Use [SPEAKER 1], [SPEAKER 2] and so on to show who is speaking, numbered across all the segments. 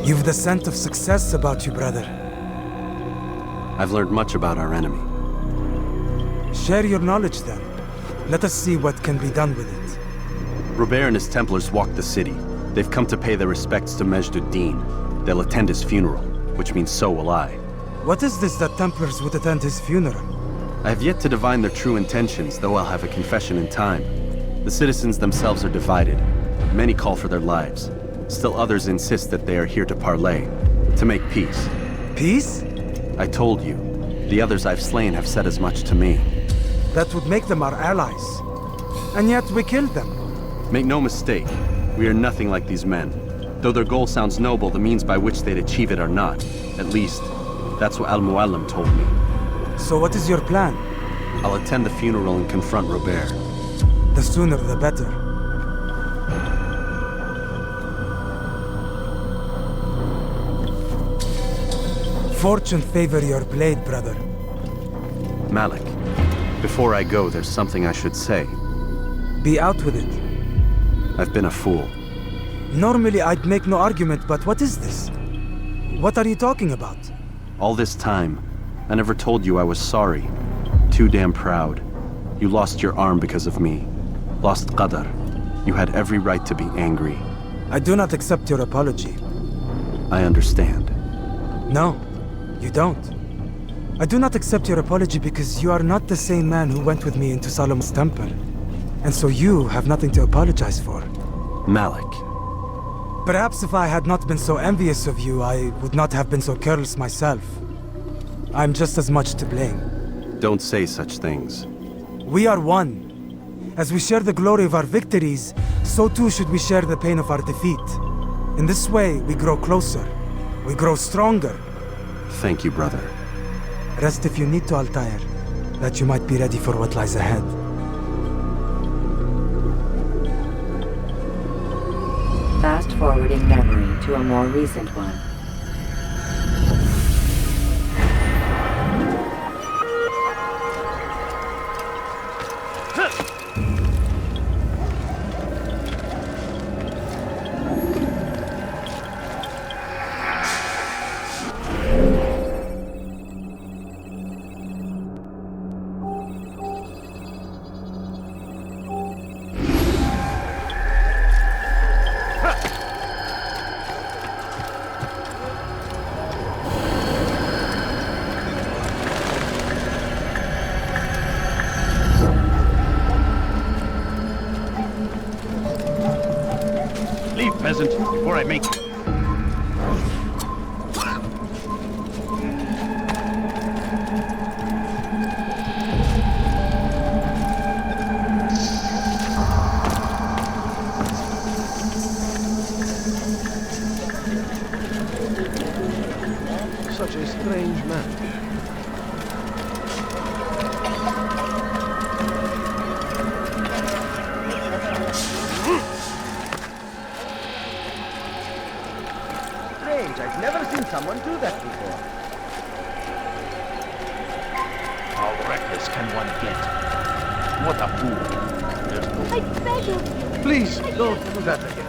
[SPEAKER 1] You've the scent of success about you, brother.
[SPEAKER 2] I've learned much about our enemy.
[SPEAKER 1] Share your knowledge then. Let us see what can be done with it.
[SPEAKER 2] Robert and his Templars walk the city. They've come to pay their respects to Majd-ud-Din. They'll attend his funeral, which means so will I.
[SPEAKER 1] What is this that Templars would attend his funeral?
[SPEAKER 2] I have yet to divine their true intentions, though I'll have a confession in time. The citizens themselves are divided. Many call for their lives. Still others insist that they are here to parley, to make peace.
[SPEAKER 1] Peace?
[SPEAKER 2] I told you. The others I've slain have said as much to me.
[SPEAKER 1] That would make them our allies. And yet we killed them.
[SPEAKER 2] Make no mistake, we are nothing like these men. Though their goal sounds noble, the means by which they'd achieve it are not. At least, that's what Al-Muallim told me.
[SPEAKER 1] So what is your plan?
[SPEAKER 2] I'll attend the funeral and confront Robert.
[SPEAKER 1] The sooner the better. Fortune favor your blade, brother.
[SPEAKER 2] Malik, before I go, there's something I should say.
[SPEAKER 1] Be out with it.
[SPEAKER 2] I've been a fool.
[SPEAKER 1] Normally I'd make no argument, but what is this? What are you talking about?
[SPEAKER 2] All this time, I never told you I was sorry. Too damn proud. You lost your arm because of me. Lost Qadar. You had every right to be angry.
[SPEAKER 1] I do not accept your apology.
[SPEAKER 2] I understand.
[SPEAKER 1] No, you don't. I do not accept your apology because you are not the same man who went with me into Solomon's temple. And so you have nothing to apologize for.
[SPEAKER 2] Malik.
[SPEAKER 1] Perhaps if I had not been so envious of you, I would not have been so careless myself. I'm just as much to blame.
[SPEAKER 2] Don't say such things.
[SPEAKER 1] We are one. As we share the glory of our victories, so too should we share the pain of our defeat. In this way, we grow closer. We grow stronger.
[SPEAKER 2] Thank you, brother.
[SPEAKER 1] Rest if you need to, Altair, that you might be ready for what lies ahead.
[SPEAKER 3] Fast-forwarding memory to a more recent one.
[SPEAKER 4] Leave, peasant, before I make you.
[SPEAKER 5] Such a strange man.
[SPEAKER 6] I've never seen someone do that before.
[SPEAKER 4] How reckless can one get? What a fool. There's no...
[SPEAKER 7] I beg of you.
[SPEAKER 5] Please, don't do that again.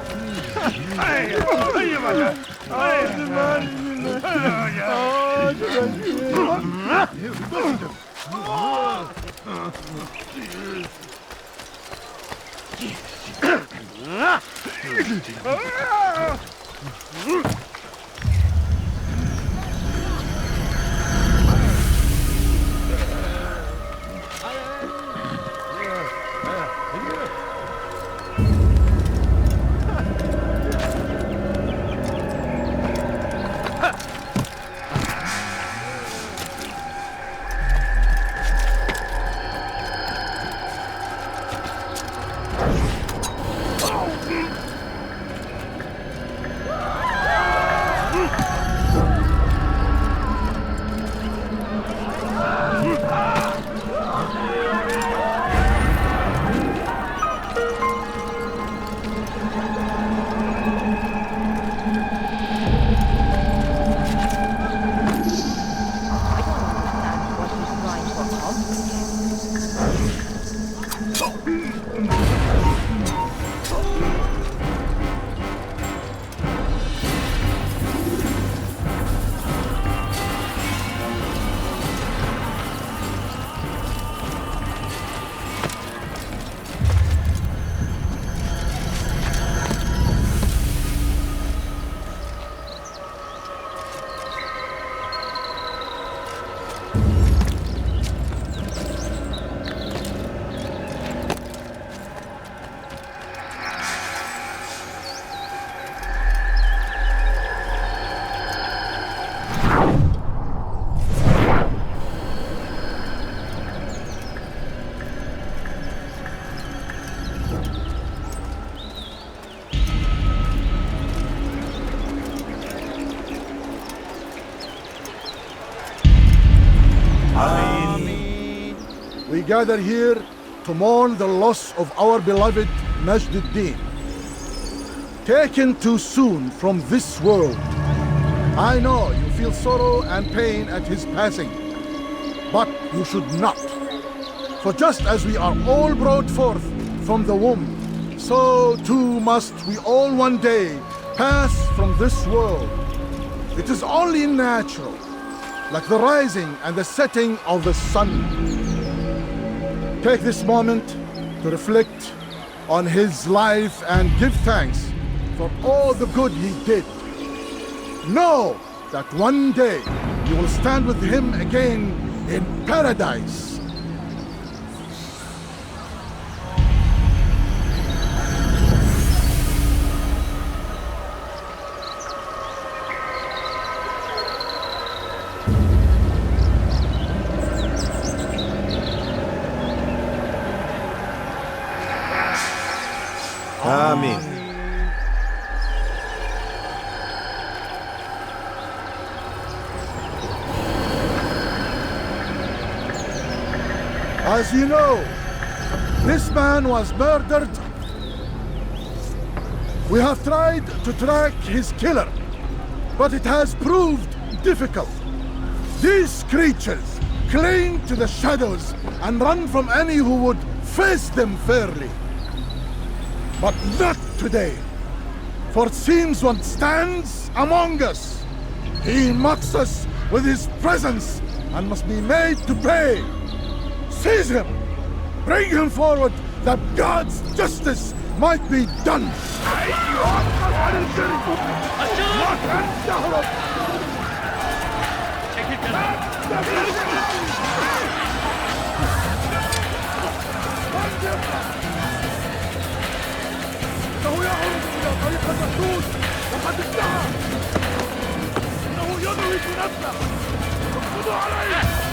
[SPEAKER 7] gather here to mourn the loss of our beloved Majduddin. Taken too soon from this world. I know you feel sorrow and pain at his passing, but you should not. For just as we are all brought forth from the womb, so too must we all one day pass from this world. It is only natural, like the rising and the setting of the sun. Take this moment to reflect on his life and give thanks for all the good he did. Know that one day you will stand with him again in paradise.
[SPEAKER 8] Amen.
[SPEAKER 7] As you know, this man was murdered. We have tried to track his killer, but it has proved difficult. These creatures cling to the shadows and run from any who would face them fairly. But not today, for it seems one stands among us. He mocks us with his presence and must be made to pay. Seize him! Bring him forward that God's justice might be done! إنه يعرج إلى طريق المحدود وقد انتهى. إنه يضرب نفسه. اقبضوا عليه.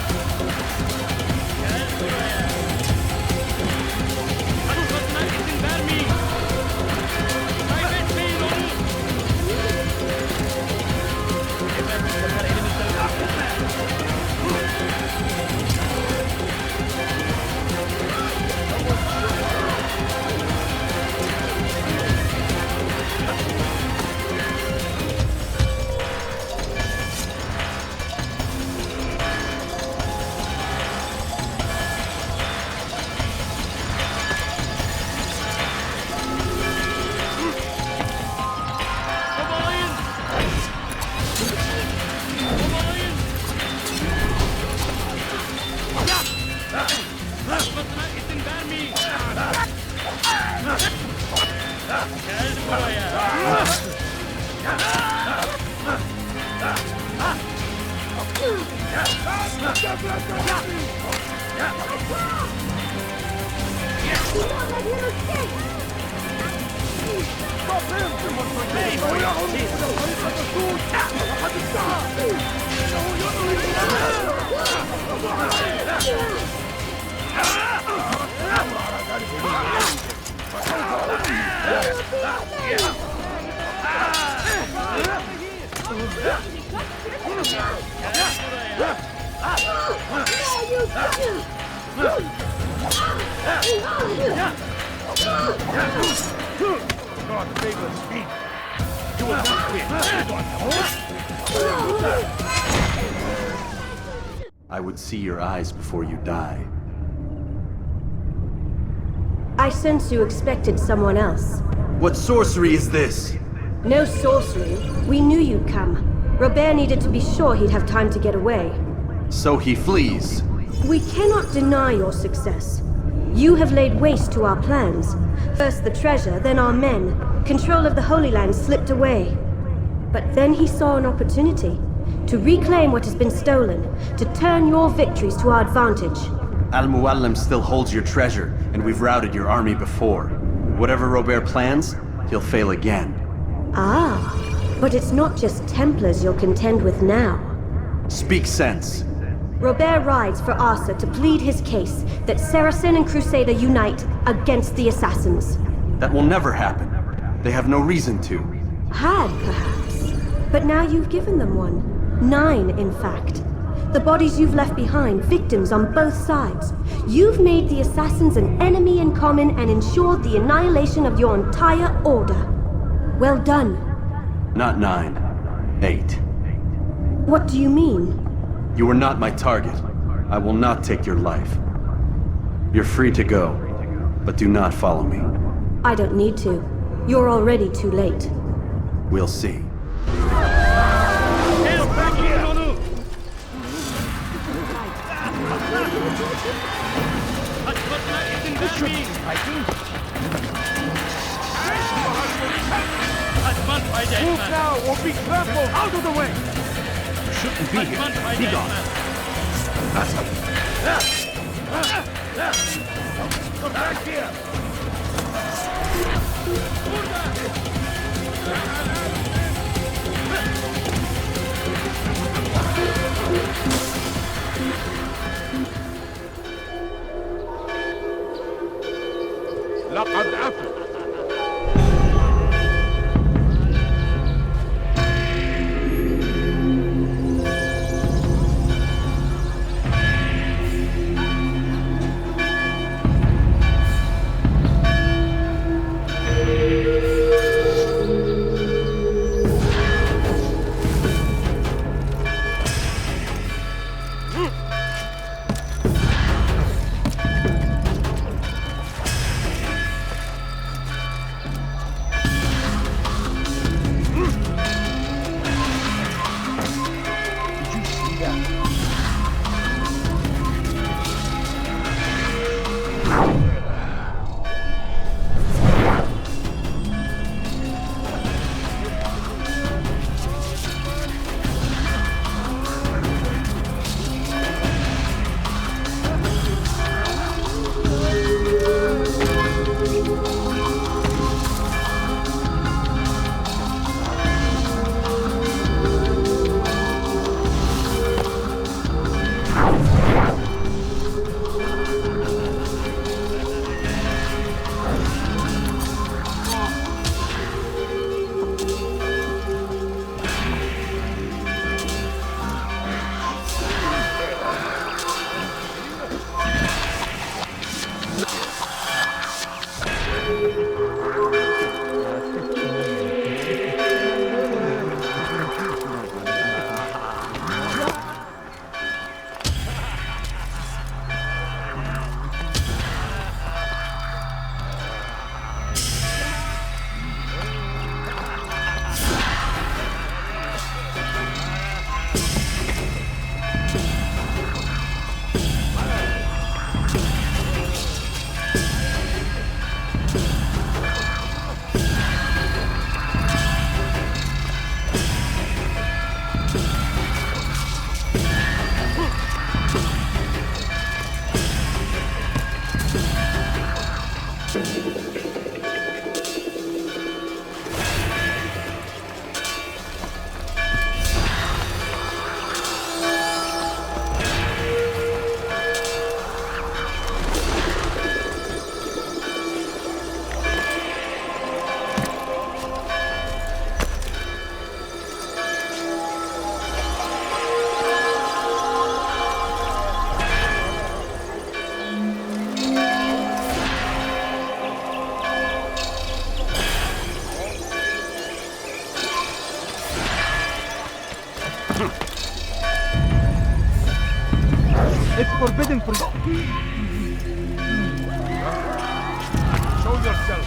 [SPEAKER 7] God favors me. You will not win.
[SPEAKER 2] I would see your eyes before you die.
[SPEAKER 9] I sense you expected someone else.
[SPEAKER 2] What sorcery is this?
[SPEAKER 9] No sorcery. We knew you'd come. Robert needed to be sure he'd have time to get away.
[SPEAKER 2] So he flees.
[SPEAKER 9] We cannot deny your success. You have laid waste to our plans. First the treasure, then our men. Control of the Holy Land slipped away. But then he saw an opportunity to reclaim what has been stolen, to turn your victories to our advantage.
[SPEAKER 2] Al-Muallim still holds your treasure, and we've routed your army before. Whatever Robert plans, he'll fail again.
[SPEAKER 9] Ah, but it's not just Templars you'll contend with now.
[SPEAKER 2] Speak sense.
[SPEAKER 9] Robert rides for Asa to plead his case that Saracen and Crusader unite against the Assassins.
[SPEAKER 2] That will never happen. They have no reason to.
[SPEAKER 9] Had, perhaps. But now you've given them one. 9, in fact. The bodies you've left behind, victims on both sides. You've made the assassins an enemy in common and ensured the annihilation of your entire order. Well done.
[SPEAKER 2] Not 9, 8.
[SPEAKER 9] What do you mean?
[SPEAKER 2] You are not my target. I will not take your life. You're free to go, but do not follow me.
[SPEAKER 9] I don't need to. You're already too late.
[SPEAKER 2] We'll see.
[SPEAKER 5] Move now or be trampled!
[SPEAKER 4] Out of the way! You shouldn't be here. Be gone.
[SPEAKER 5] Come back here! لقد أفلح.
[SPEAKER 1] It's forbidden for you.
[SPEAKER 5] Show yourself.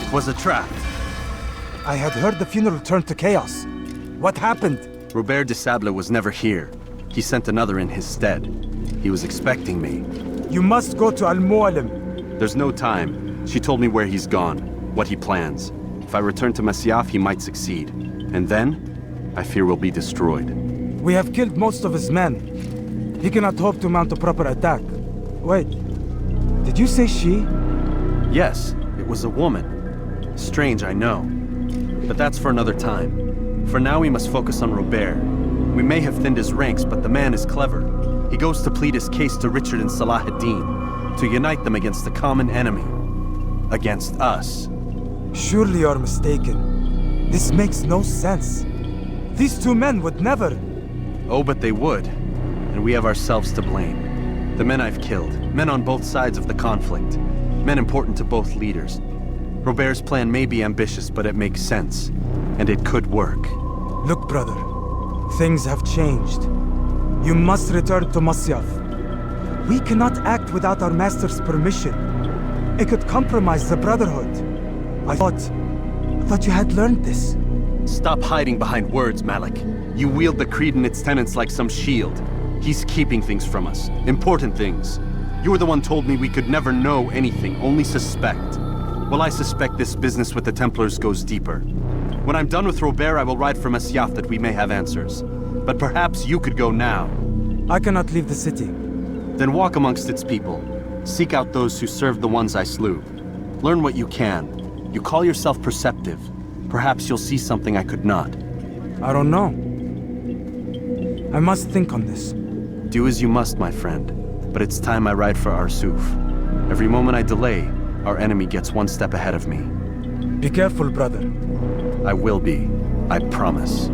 [SPEAKER 2] It was a trap.
[SPEAKER 1] I had heard the funeral turned to chaos. What happened?
[SPEAKER 2] Robert de Sable was never here. He sent another in his stead. He was expecting me.
[SPEAKER 1] You must go to Al-Mualim.
[SPEAKER 2] There's no time. She told me where he's gone, what he plans. If I return to Masyaf, he might succeed. And then, I fear we'll be destroyed.
[SPEAKER 1] We have killed most of his men. He cannot hope to mount a proper attack. Wait, did you say she?
[SPEAKER 2] Yes, it was a woman. Strange, I know. But that's for another time. For now, we must focus on Robert. We may have thinned his ranks, but the man is clever. He goes to plead his case to Richard and Salah ad-Din, to unite them against the common enemy. Against us.
[SPEAKER 1] Surely you're mistaken. This makes no sense. These two men would never...
[SPEAKER 2] Oh, but they would. And we have ourselves to blame. The men I've killed, men on both sides of the conflict, men important to both leaders. Robert's plan may be ambitious, but it makes sense. And it could work.
[SPEAKER 1] Look, brother. Things have changed. You must return to Masyaf. We cannot act without our master's permission. It could compromise the Brotherhood. I thought you had learned this.
[SPEAKER 2] Stop hiding behind words, Malik. You wield the creed and its tenets like some shield. He's keeping things from us. Important things. You were the one told me we could never know anything, only suspect. Well, I suspect this business with the Templars goes deeper. When I'm done with Robert, I will ride for Masyaf that we may have answers. But perhaps you could go now.
[SPEAKER 1] I cannot leave the city.
[SPEAKER 2] Then walk amongst its people. Seek out those who served the ones I slew. Learn what you can. You call yourself perceptive. Perhaps you'll see something I could not.
[SPEAKER 1] I don't know. I must think on this.
[SPEAKER 2] Do as you must, my friend. But it's time I ride for Arsuf. Every moment I delay, our enemy gets one step ahead of me.
[SPEAKER 1] Be careful, brother.
[SPEAKER 2] I will be. I promise.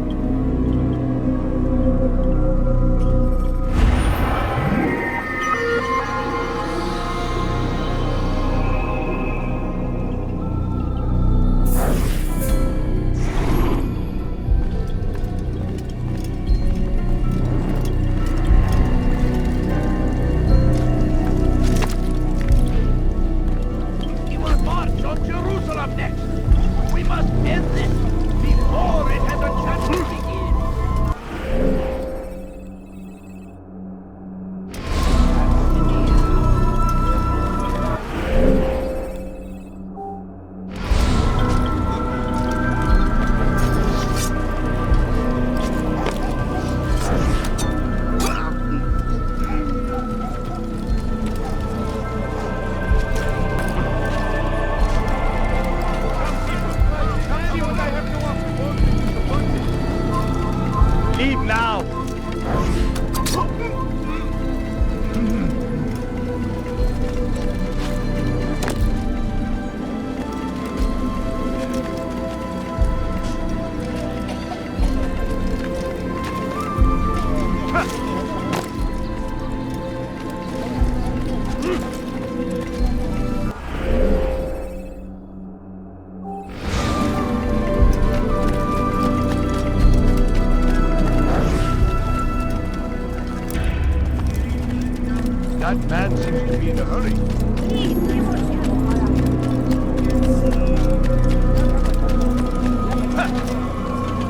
[SPEAKER 5] That man seems to be in a hurry.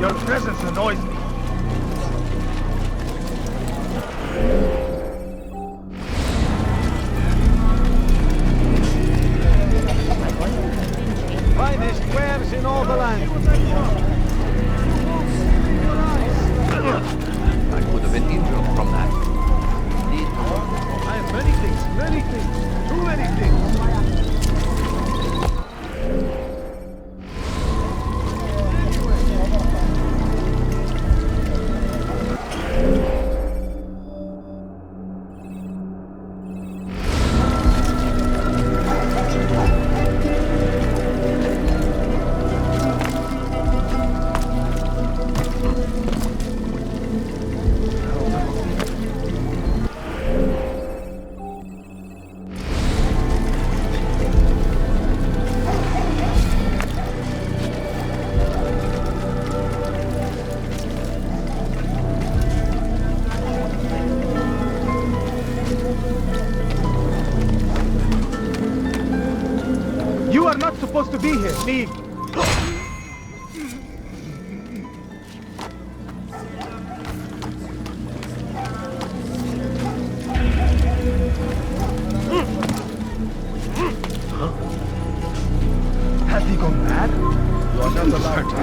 [SPEAKER 5] Your presence annoys me.
[SPEAKER 6] Finest wares in all the land.
[SPEAKER 4] I could have been injured from that.
[SPEAKER 5] I have many things, too many things.
[SPEAKER 6] You are not supposed to be here. Leave.
[SPEAKER 7] allowed.